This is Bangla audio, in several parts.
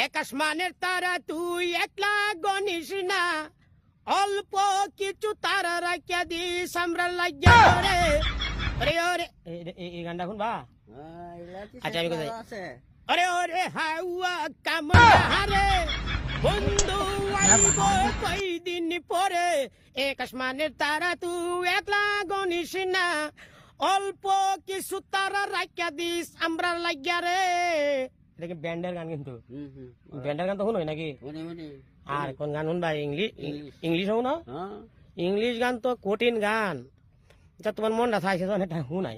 এক আসমানের তারা তুই একলা গনিস না, অল্প কিছু তারা রাখিয়া দিস আমরা লাগিয়া রে। আরে ওরে এই গানটা শুনবা? আচ্ছা আমি কোথায় আরে ওরে হাওয়া কামড়ে বন্ধু আইব কয়দিন পরে। এক আসমানের তারা তুই একলা গনিস না, অল্প কিছু তারা রাখিয়া দিস আমরা লাগিয়া রে। দেখি ব্যান্ডের গান, কিন্তু ব্যান্ডের গান তো শুনোই নাকি? আর কোন গান শুনবা? ইংলিশ হো না? ইংলিশ গান তো কঠিন গান, যা তোমার মনটা চাইছে তো এটা শুনাই,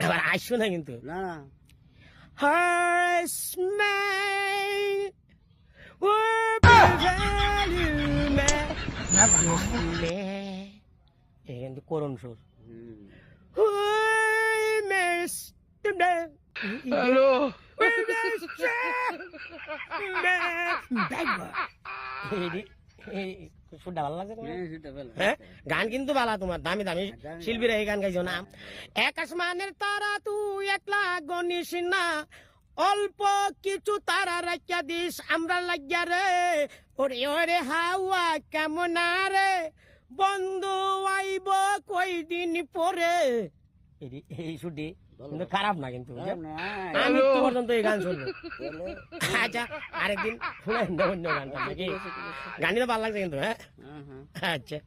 আবার আইসো না কিন্তু। Her smile would be value me. এই কিন্তু করুণ সুর। হ্যালো সুরটা ভালো লাগছে তোমার? হ্যাঁ, গান কিন্তু ভালো তোমার, দামি দামি শিল্পীরা এই গান গাইছো না। এক আসমানের তারা তুই একলা গনিস না, অল্প কিছু তারা রাখিয়া দিস আমরা লাগিয়া রে। ওরে ওরে হাওয়া কেমন রে বন্ধু আইব কয়দিন পরে। এই সুরটি কিন্তু খারাপ না, কিন্তু আমি তো পর্যন্ত এই গান শুনবো। আচ্ছা আরেকদিন শুনে অন্য গানটা, গানটা ভালো লাগছে কিন্তু। হ্যাঁ আচ্ছা।